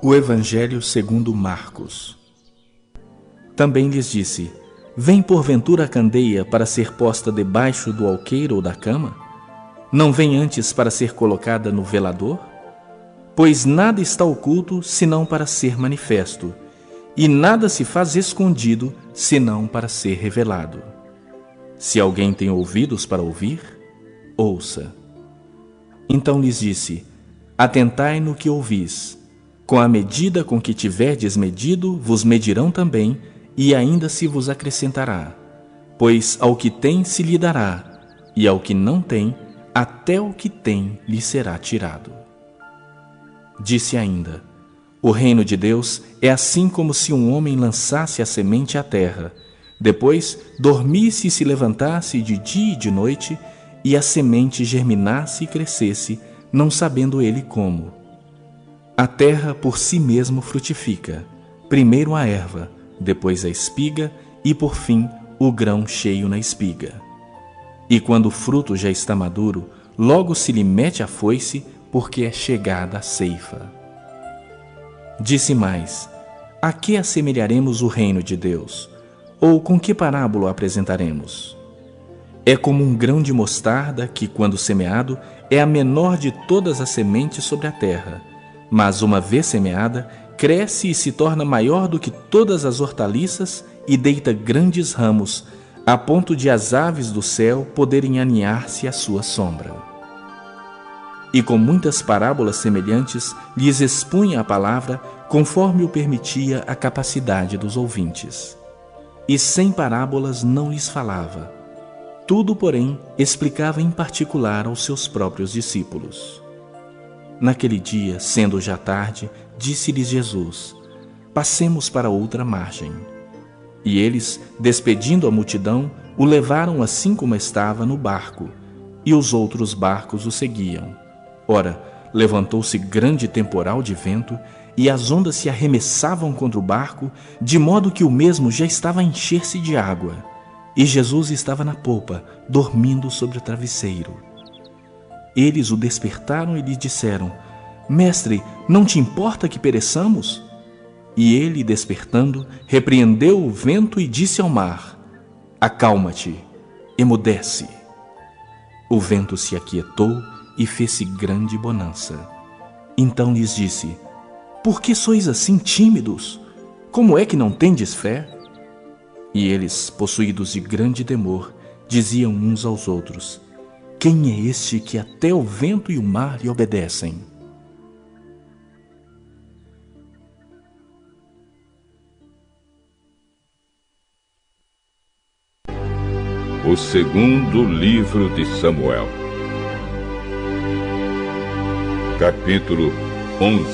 O Evangelho segundo Marcos. Também lhes disse: Vem porventura a candeia para ser posta debaixo do alqueire ou da cama? Não vem antes para ser colocada no velador? Pois nada está oculto, senão para ser manifesto, e nada se faz escondido, senão para ser revelado. Se alguém tem ouvidos para ouvir, ouça. Então lhes disse: Atentai no que ouvis. Com a medida com que tiverdes medido, vos medirão também, e ainda se vos acrescentará. Pois ao que tem se lhe dará, e ao que não tem, até o que tem lhe será tirado. Disse ainda: O reino de Deus é assim como se um homem lançasse a semente à terra, depois dormisse e se levantasse de dia e de noite, e a semente germinasse e crescesse, não sabendo ele como. A terra por si mesmo frutifica, primeiro a erva, depois a espiga e, por fim, o grão cheio na espiga. E quando o fruto já está maduro, logo se lhe mete a foice, porque é chegada a ceifa. Disse mais: A que assemelharemos o reino de Deus? Ou com que parábola o apresentaremos? É como um grão de mostarda que, quando semeado, é a menor de todas as sementes sobre a terra. Mas, uma vez semeada, cresce e se torna maior do que todas as hortaliças e deita grandes ramos, a ponto de as aves do céu poderem aninhar-se à sua sombra. E com muitas parábolas semelhantes, lhes expunha a palavra, conforme o permitia a capacidade dos ouvintes. E sem parábolas não lhes falava. Tudo, porém, explicava em particular aos seus próprios discípulos. Naquele dia, sendo já tarde, disse-lhes Jesus: Passemos para outra margem. E eles, despedindo a multidão, o levaram assim como estava no barco, e os outros barcos o seguiam. Ora, levantou-se grande temporal de vento, e as ondas se arremessavam contra o barco, de modo que o mesmo já estava a encher-se de água. E Jesus estava na popa, dormindo sobre o travesseiro. Eles o despertaram e lhe disseram: Mestre, não te importa que pereçamos? E ele, despertando, repreendeu o vento e disse ao mar: Acalma-te, emudece. O vento se aquietou e fez-se grande bonança. Então lhes disse: Por que sois assim tímidos? Como é que não tendes fé? E eles, possuídos de grande temor, diziam uns aos outros: Quem é este que até o vento e o mar lhe obedecem? O segundo livro de Samuel, capítulo 11.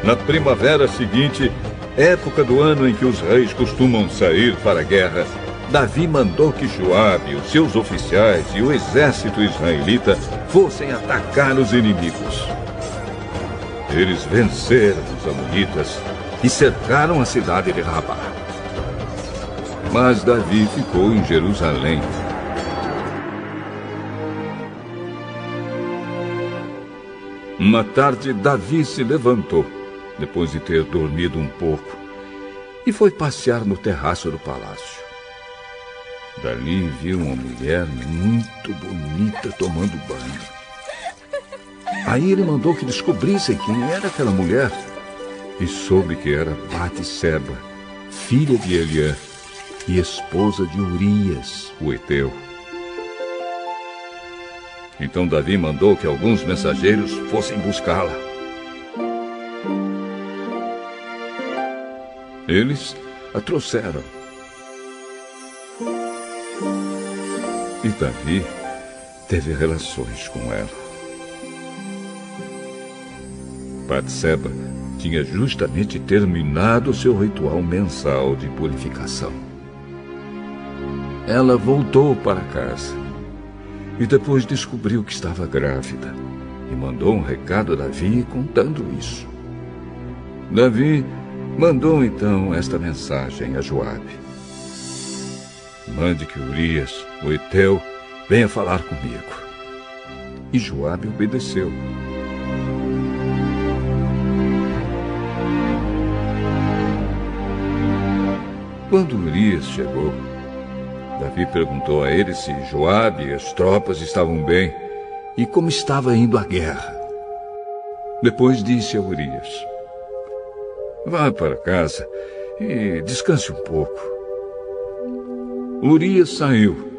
Na primavera seguinte, época do ano em que os reis costumam sair para a guerra, Davi mandou que Joabe, os seus oficiais e o exército israelita fossem atacar os inimigos. Eles venceram os amonitas e cercaram a cidade de Rabá. Mas Davi ficou em Jerusalém. Uma tarde, Davi se levantou, depois de ter dormido um pouco, e foi passear no terraço do palácio. Dali viu uma mulher muito bonita tomando banho. Aí ele mandou que descobrissem quem era aquela mulher e soube que era Batseba, filha de Eliã e esposa de Urias, o heteu. Então Davi mandou que alguns mensageiros fossem buscá-la. Eles a trouxeram. E Davi teve relações com ela. Batseba tinha justamente terminado seu ritual mensal de purificação. Ela voltou para casa e depois descobriu que estava grávida e mandou um recado a Davi contando isso. Davi mandou então esta mensagem a Joabe: Mande que Urias, o heteu, venha falar comigo. e Joabe obedeceu. Quando Urias chegou, Davi perguntou a ele se Joabe e as tropas estavam bem e como estava indo a guerra. Depois disse a Urias: vá para casa e descanse um pouco. Urias saiu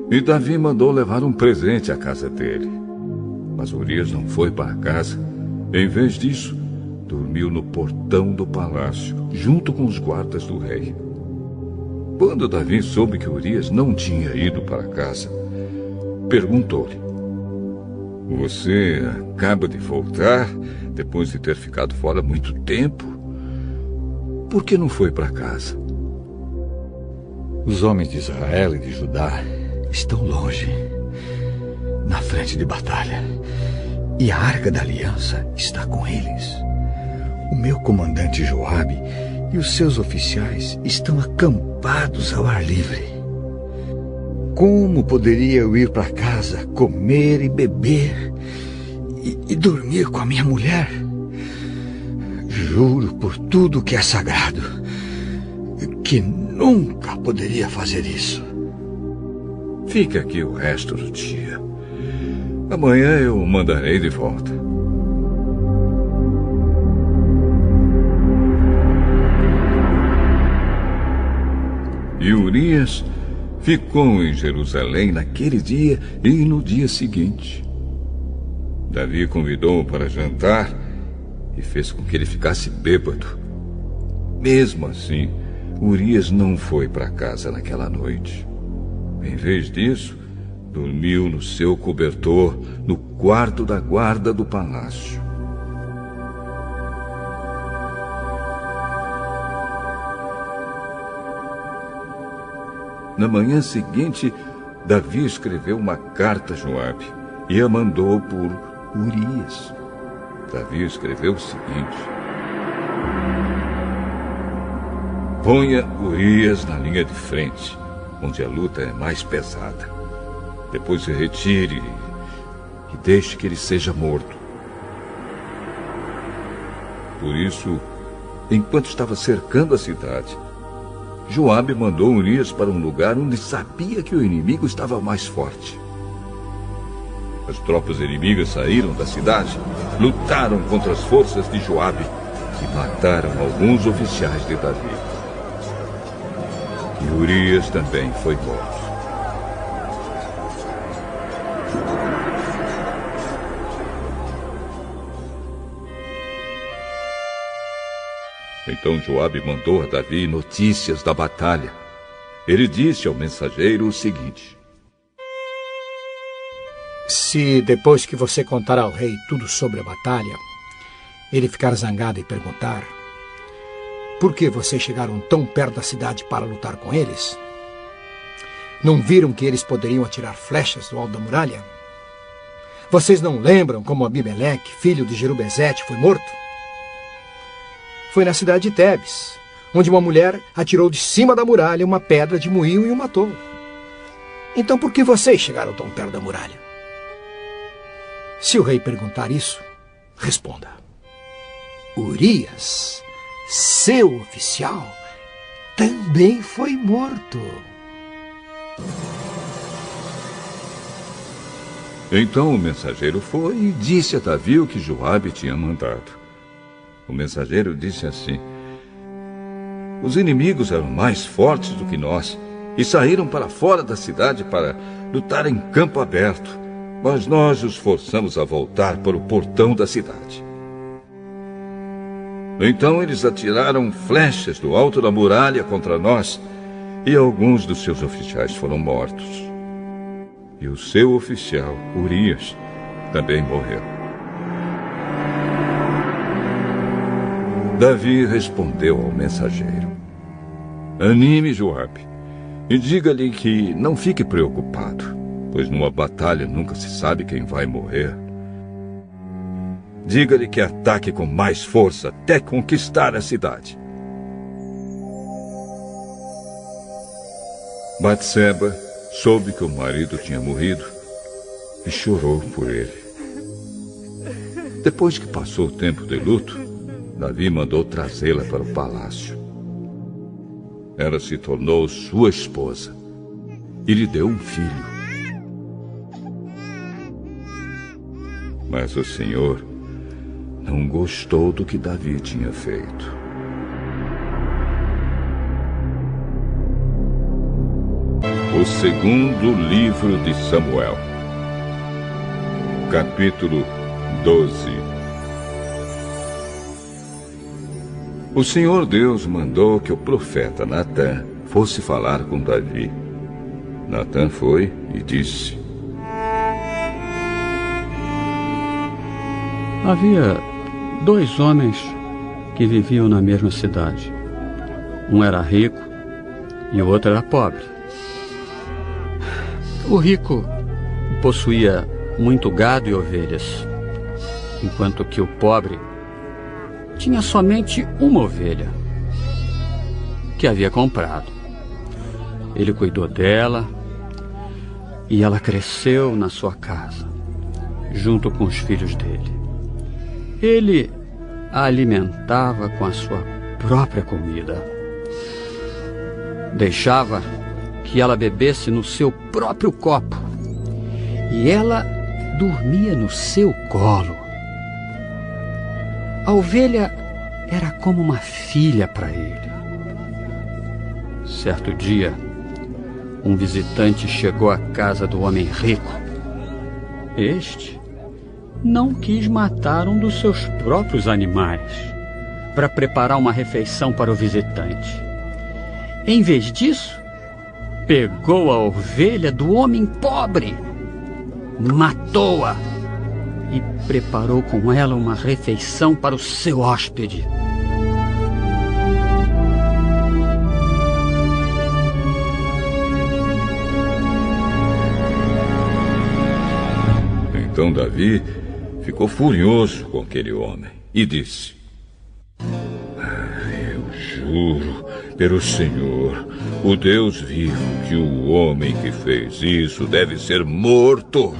e Davi mandou levar um presente à casa dele. Mas Urias não foi para casa. Em vez disso, dormiu no portão do palácio, junto com os guardas do rei. Quando Davi soube que Urias não tinha ido para casa, perguntou-lhe: você acaba de voltar, depois de ter ficado fora muito tempo? Por que não foi para casa? Os homens de Israel e de Judá estão longe, na frente de batalha, e a Arca da Aliança está com eles. O meu comandante Joabe e os seus oficiais estão acampados ao ar livre. Como poderia eu ir para casa, comer e beber e dormir com a minha mulher? Juro por tudo que é sagrado que nunca poderia fazer isso. Fique aqui o resto do dia. Amanhã eu o mandarei de volta. E Urias ficou em Jerusalém naquele dia e no dia seguinte. Davi convidou-o para jantar e fez com que ele ficasse bêbado. Mesmo assim, Urias não foi para casa naquela noite. Em vez disso, dormiu no seu cobertor no quarto da guarda do palácio. Na manhã seguinte, Davi escreveu uma carta a Joabe e a mandou por Urias. Davi escreveu o seguinte: ponha Urias na linha de frente, onde a luta é mais pesada. Depois se retire e deixe que ele seja morto. Por isso, enquanto estava cercando a cidade, Joabe mandou Urias para um lugar onde sabia que o inimigo estava mais forte. As tropas inimigas saíram da cidade, lutaram contra as forças de Joabe e mataram alguns oficiais de Davi. E Urias também foi morto. Então Joabe mandou a Davi notícias da batalha. Ele disse ao mensageiro o seguinte: se depois que você contar ao rei tudo sobre a batalha, ele ficar zangado e perguntar: por que vocês chegaram tão perto da cidade para lutar com eles? Não viram que eles poderiam atirar flechas do alto da muralha? Vocês não lembram como Abimeleque, filho de Jerubezete, foi morto? Foi na cidade de Tebes, onde uma mulher atirou de cima da muralha uma pedra de moinho e o matou. Então por que vocês chegaram tão perto da muralha? Se o rei perguntar isso, responda: Urias, seu oficial, também foi morto. Então o mensageiro foi e disse a Davi o que Joabe tinha mandado. O mensageiro disse assim: os inimigos eram mais fortes do que nós e saíram para fora da cidade para lutar em campo aberto, mas nós os forçamos a voltar para o portão da cidade. Então eles atiraram flechas do alto da muralha contra nós e alguns dos seus oficiais foram mortos. E o seu oficial, Urias, também morreu. Davi respondeu ao mensageiro: anime Joabe e diga-lhe que não fique preocupado, pois numa batalha nunca se sabe quem vai morrer. Diga-lhe que ataque com mais força até conquistar a cidade. Batseba soube que o marido tinha morrido e chorou por ele. Depois que passou o tempo de luto, Davi mandou trazê-la para o palácio. Ela se tornou sua esposa e lhe deu um filho. Mas o Senhor não gostou do que Davi tinha feito. O segundo livro de Samuel, capítulo 12. O Senhor Deus mandou que o profeta Natã fosse falar com Davi. Natã foi e disse: Havia 2 homens que viviam na mesma cidade. Um era rico e o outro era pobre. O rico possuía muito gado e ovelhas, enquanto que o pobre tinha somente uma ovelha que havia comprado. Ele cuidou dela e ela cresceu na sua casa, junto com os filhos dele. Ele a alimentava com a sua própria comida. Deixava que ela bebesse no seu próprio copo e ela dormia no seu colo. A ovelha era como uma filha para ele. Certo dia, um visitante chegou à casa do homem rico. Este não quis matar um dos seus próprios animais para preparar uma refeição para o visitante. Em vez disso, pegou a ovelha do homem pobre, matou-a e preparou com ela uma refeição para o seu hóspede. Então Davi ficou furioso com aquele homem e disse: Eu juro pelo Senhor, o Deus vivo, que o homem que fez isso deve ser morto.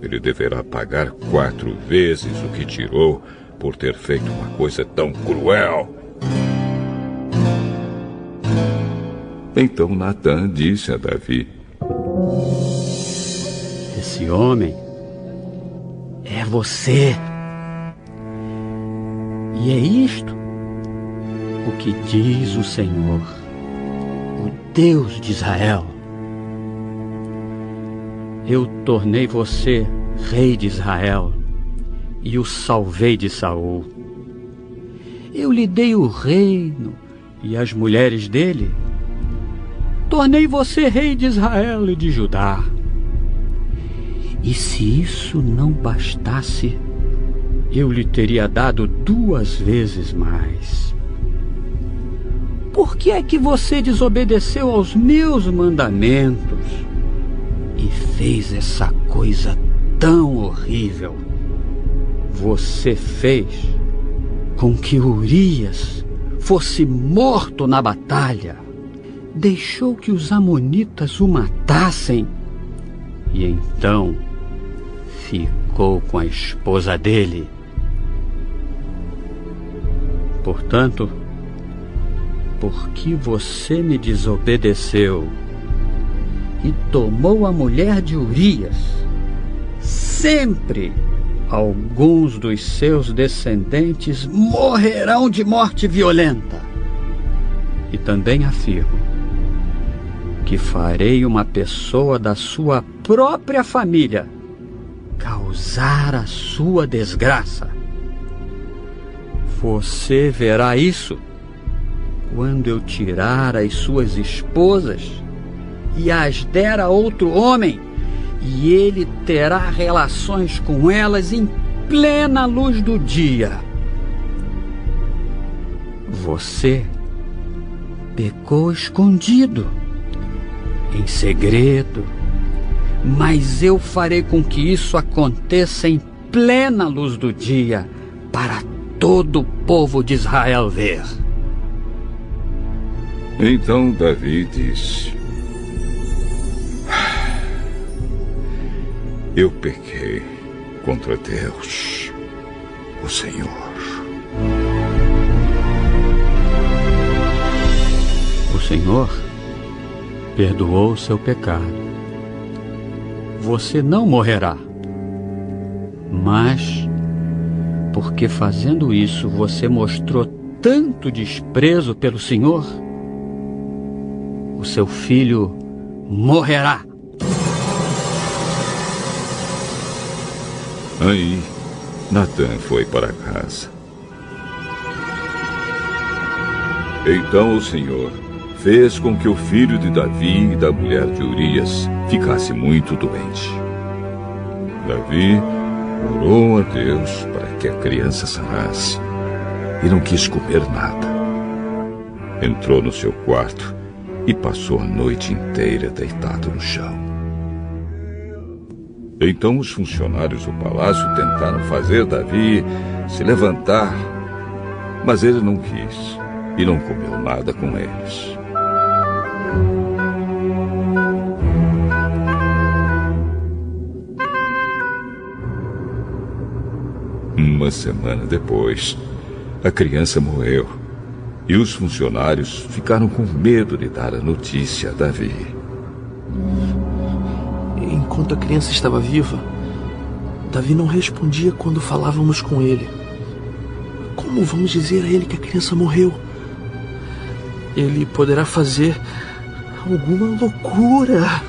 Ele deverá pagar 4 vezes o que tirou por ter feito uma coisa tão cruel. Então Natã disse a Davi: Esse homem é você. E é isto o que diz o Senhor, o Deus de Israel. Eu tornei você rei de Israel e o salvei de Saul. Eu lhe dei o reino e as mulheres dele. Tornei você rei de Israel e de Judá. E se isso não bastasse, eu lhe teria dado 2 vezes mais. Por que é que você desobedeceu aos meus mandamentos e fez essa coisa tão horrível? Você fez com que Urias fosse morto na batalha, deixou que os amonitas o matassem e então ficou com a esposa dele. Portanto, porque você me desobedeceu e tomou a mulher de Urias, sempre alguns dos seus descendentes morrerão de morte violenta. E também afirmo que farei uma pessoa da sua própria família causar a sua desgraça. Você verá isso quando eu tirar as suas esposas e as der a outro homem, e ele terá relações com elas em plena luz do dia. Você pecou escondido, em segredo, mas eu farei com que isso aconteça em plena luz do dia, para todo o povo de Israel ver. Então Davi disse: Eu pequei contra Deus, o Senhor. O Senhor perdoou o seu pecado. Você não morrerá. Mas, porque fazendo isso você mostrou tanto desprezo pelo Senhor, o seu filho morrerá. Aí, Natã foi para casa. Então o Senhor fez com que o filho de Davi e da mulher de Urias ficasse muito doente. Davi orou a Deus para que a criança sanasse e não quis comer nada. Entrou no seu quarto e passou a noite inteira deitado no chão. Então os funcionários do palácio tentaram fazer Davi se levantar, mas ele não quis e não comeu nada com eles. Uma semana depois, a criança morreu e os funcionários ficaram com medo de dar a notícia a Davi. Enquanto a criança estava viva, Davi não respondia quando falávamos com ele. Como vamos dizer a ele que a criança morreu? Ele poderá fazer alguma loucura.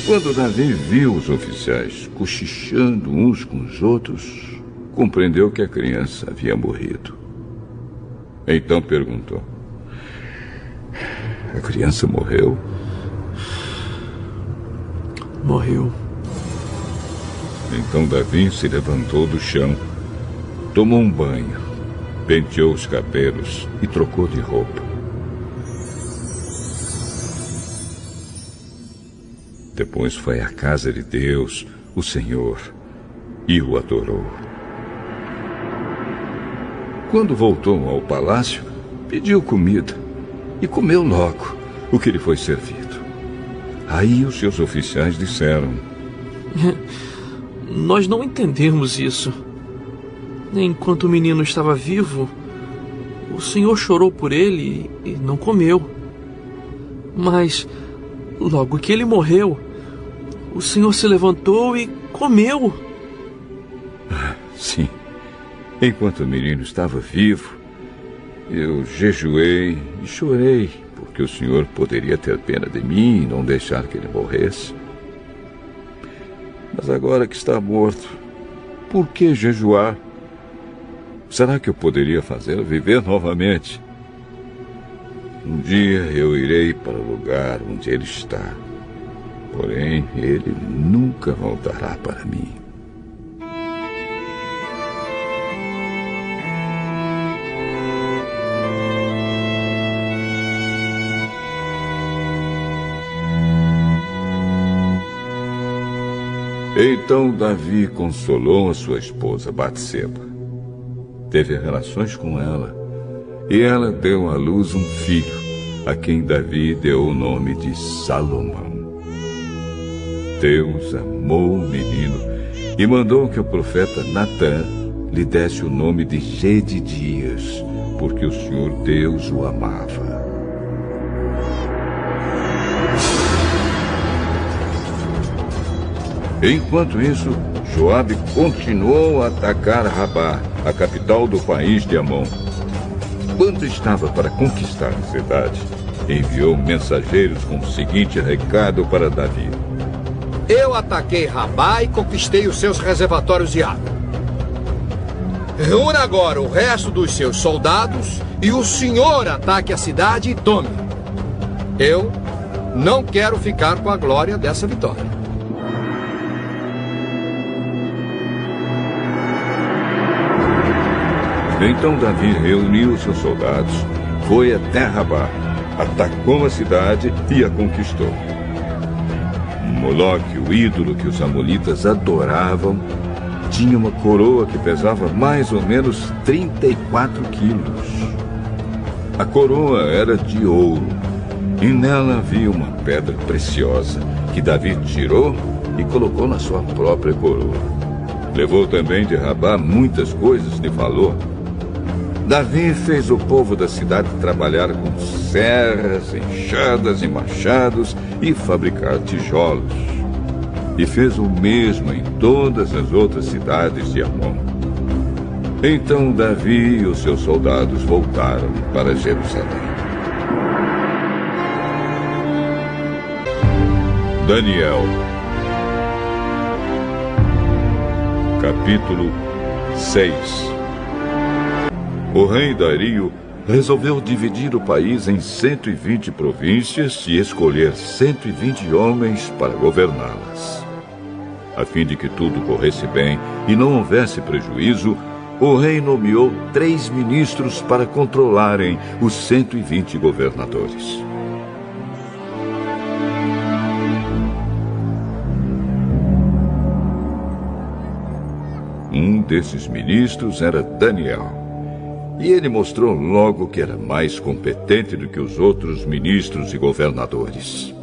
Quando Davi viu os oficiais cochichando uns com os outros, compreendeu que a criança havia morrido. Então perguntou: a criança morreu? Morreu. Então Davi se levantou do chão, tomou um banho, penteou os cabelos e trocou de roupa. Depois foi à casa de Deus, o Senhor, e o adorou. Quando voltou ao palácio, pediu comida e comeu logo o que lhe foi servido. Aí os seus oficiais disseram: nós não entendemos isso. Enquanto o menino estava vivo, o Senhor chorou por ele e não comeu. Mas logo que ele morreu, o Senhor se levantou e comeu. Sim. Enquanto o menino estava vivo, eu jejuei e chorei, porque o Senhor poderia ter pena de mim e não deixar que ele morresse. Mas agora que está morto, por que jejuar? Será que eu poderia fazê-lo viver novamente? Um dia eu irei para o lugar onde ele está. Porém, ele nunca voltará para mim. Então Davi consolou a sua esposa Batseba. Teve relações com ela, e ela deu à luz um filho, a quem Davi deu o nome de Salomão. Deus amou o menino e mandou que o profeta Natã lhe desse o nome de Jedidias, porque o Senhor Deus o amava. Enquanto isso, Joabe continuou a atacar Rabá, a capital do país de Amon. Quando estava para conquistar a cidade, enviou mensageiros com o seguinte recado para Davi: Eu ataquei Rabá e conquistei os seus reservatórios de água. Reúna agora o resto dos seus soldados e o senhor ataque a cidade e tome. Eu não quero ficar com a glória dessa vitória. Então Davi reuniu seus soldados, foi até Rabá, atacou a cidade e a conquistou. Moloque, o ídolo que os amonitas adoravam, tinha uma coroa que pesava mais ou menos 34 quilos. A coroa era de ouro E nela havia uma pedra preciosa, que Davi tirou e colocou na sua própria coroa. Levou também de Rabá muitas coisas de valor. Davi fez o povo da cidade trabalhar com serras, enxadas e machados e fabricar tijolos. E fez o mesmo em todas as outras cidades de Amon. Então Davi e os seus soldados voltaram para Jerusalém. Daniel, capítulo 6. O rei Dario resolveu dividir o país em 120 províncias e escolher 120 homens para governá-las. A fim de que tudo corresse bem e não houvesse prejuízo, o rei nomeou 3 ministros para controlarem os 120 governadores. Um desses ministros era Daniel. E ele mostrou logo que era mais competente do que os outros ministros e governadores.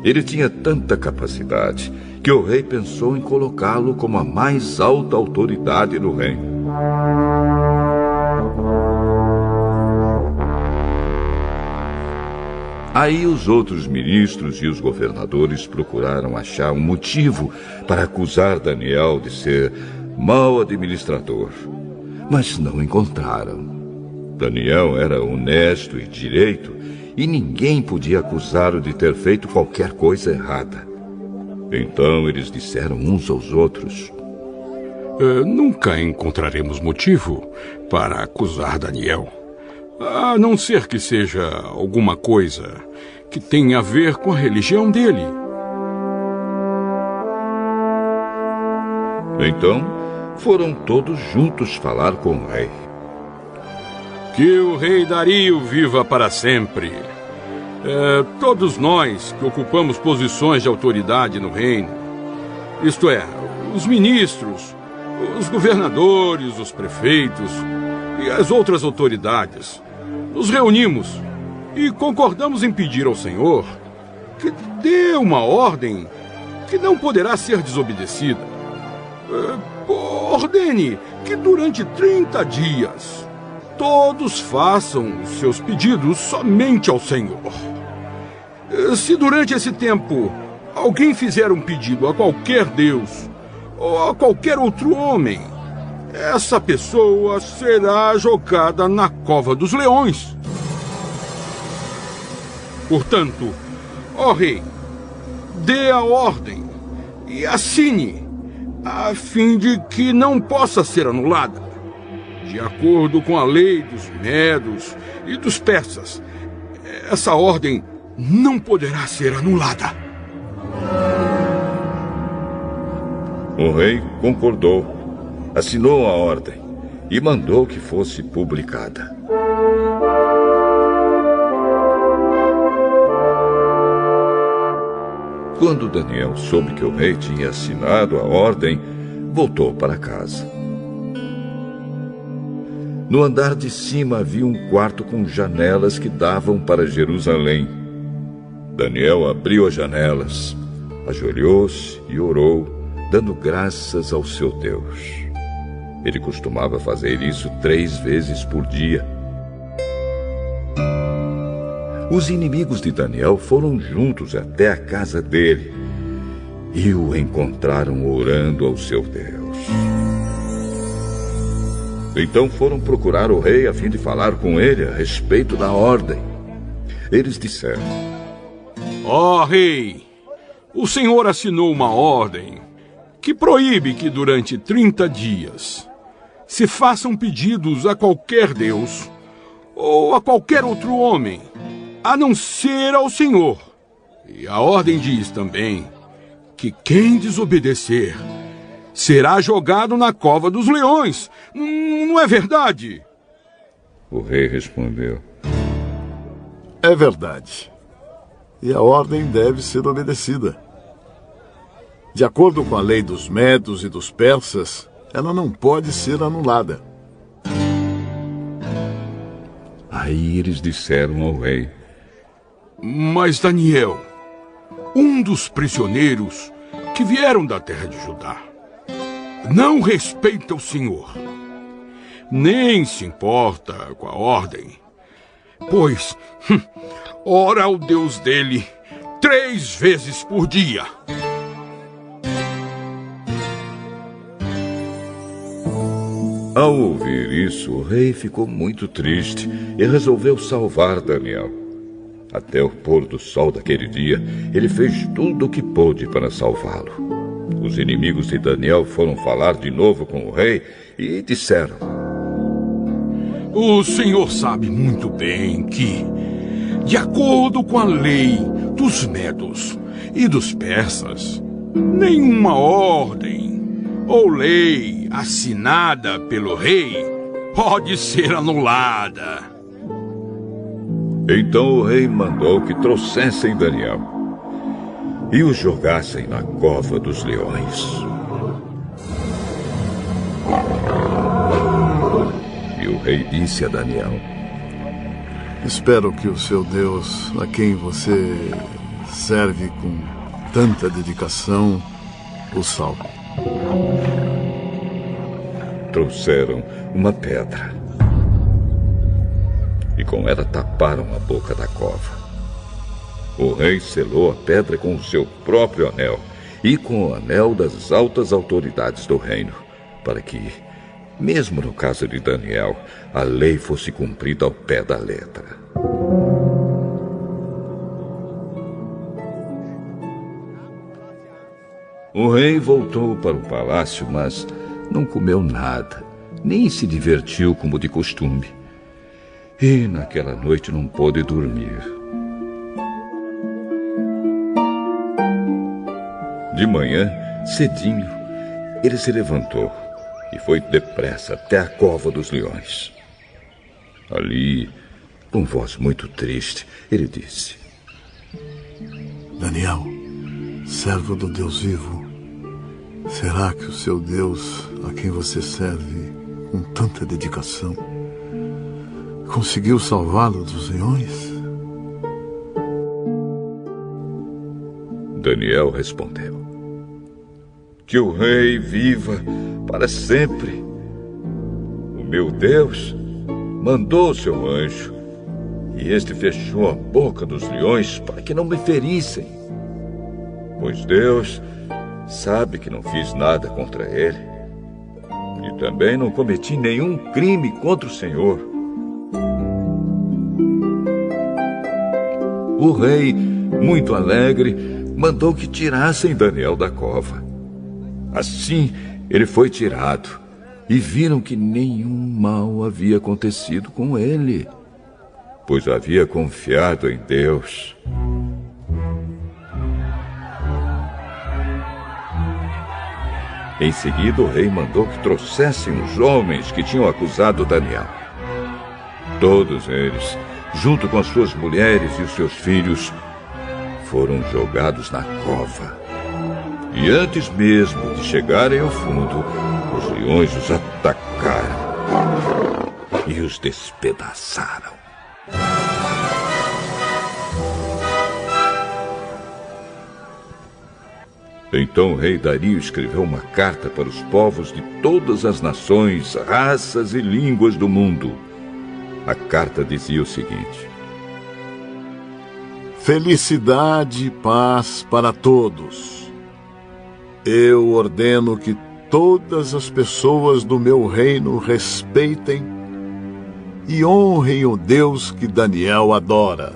Ele tinha tanta capacidade que o rei pensou em colocá-lo como a mais alta autoridade no reino. Aí os outros ministros e os governadores procuraram achar um motivo para acusar Daniel de ser mau administrador, mas não encontraram. Daniel era honesto e direito, e ninguém podia acusá-lo de ter feito qualquer coisa errada. Então eles disseram uns aos outros: nunca encontraremos motivo para acusar Daniel, a não ser que seja alguma coisa que tenha a ver com a religião dele. Então foram todos juntos falar com o rei. Que o rei Dario viva para sempre. Todos nós que ocupamos posições de autoridade no reino, isto é, os ministros, os governadores, os prefeitos e as outras autoridades, nos reunimos e concordamos em pedir ao Senhor que dê uma ordem que não poderá ser desobedecida. Ordene que durante 30 dias todos façam os seus pedidos somente ao Senhor. Se durante esse tempo alguém fizer um pedido a qualquer Deus ou a qualquer outro homem, essa pessoa será jogada na cova dos leões. Portanto, ó rei, dê a ordem e assine, a fim de que não possa ser anulada. De acordo com a lei dos medos e dos persas, essa ordem não poderá ser anulada. O rei concordou, assinou a ordem e mandou que fosse publicada. Quando Daniel soube que o rei tinha assinado a ordem, voltou para casa. No andar de cima havia um quarto com janelas que davam para Jerusalém. Daniel abriu as janelas, ajoelhou-se e orou, dando graças ao seu Deus. Ele costumava fazer isso 3 vezes por dia. Os inimigos de Daniel foram juntos até a casa dele e o encontraram orando ao seu Deus. Então foram procurar o rei a fim de falar com ele a respeito da ordem. Eles disseram: Ó rei, o Senhor assinou uma ordem que proíbe que durante 30 dias se façam pedidos a qualquer Deus ou a qualquer outro homem, a não ser ao Senhor. E a ordem diz também que quem desobedecer será jogado na cova dos leões. Não é verdade? O rei respondeu: É verdade. E a ordem deve ser obedecida. De acordo com a lei dos medos e dos persas, ela não pode ser anulada. Aí eles disseram ao rei: Mas Daniel, um dos prisioneiros que vieram da terra de Judá, não respeita o Senhor, nem se importa com a ordem, pois ora ao Deus dele 3 vezes por dia. Ao ouvir isso, o rei ficou muito triste e resolveu salvar Daniel. Até o pôr do sol daquele dia, ele fez tudo o que pôde para salvá-lo. Os inimigos de Daniel foram falar de novo com o rei e disseram: O senhor sabe muito bem que, de acordo com a lei dos medos e dos persas, nenhuma ordem ou lei assinada pelo rei pode ser anulada. Então o rei mandou que trouxessem Daniel e o jogassem na cova dos leões. E o rei disse a Daniel: Espero que o seu Deus, a quem você serve com tanta dedicação, o salve. Trouxeram uma pedra e com ela taparam a boca da cova. O rei selou a pedra com o seu próprio anel e com o anel das altas autoridades do reino, para que, mesmo no caso de Daniel, a lei fosse cumprida ao pé da letra. O rei voltou para o palácio, mas não comeu nada, nem se divertiu como de costume. E naquela noite não pôde dormir. De manhã, cedinho, ele se levantou e foi depressa até a cova dos leões. Ali, com voz muito triste, ele disse: Daniel, servo do Deus vivo, será que o seu Deus, a quem você serve com tanta dedicação, conseguiu salvá-lo dos leões? Daniel respondeu: Que o rei viva para sempre. O meu Deus mandou o seu anjo, e este fechou a boca dos leões para que não me ferissem. Pois Deus sabe que não fiz nada contra ele, e também não cometi nenhum crime contra o Senhor. O rei, muito alegre, mandou que tirassem Daniel da cova. Assim, ele foi tirado, e viram que nenhum mal havia acontecido com ele, pois havia confiado em Deus. Em seguida, o rei mandou que trouxessem os homens que tinham acusado Daniel. Todos eles, junto com as suas mulheres e os seus filhos, foram jogados na cova. E antes mesmo de chegarem ao fundo, os leões os atacaram e os despedaçaram. Então o rei Dario escreveu uma carta para os povos de todas as nações, raças e línguas do mundo. A carta dizia o seguinte: Felicidade e paz para todos. Eu ordeno que todas as pessoas do meu reino respeitem e honrem o Deus que Daniel adora.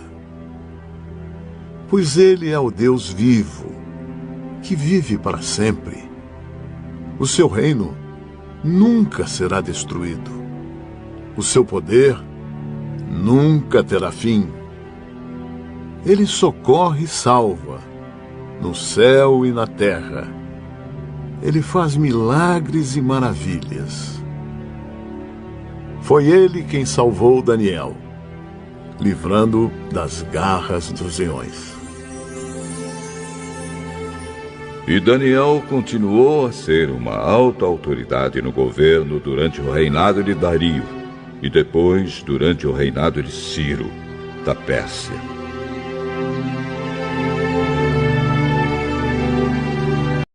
Pois ele é o Deus vivo, que vive para sempre. O seu reino nunca será destruído. O seu poder nunca terá fim. Ele socorre e salva, no céu e na terra. Ele faz milagres e maravilhas. Foi ele quem salvou Daniel, livrando-o das garras dos leões. E Daniel continuou a ser uma alta autoridade no governo durante o reinado de Dario e depois durante o reinado de Ciro, da Pérsia.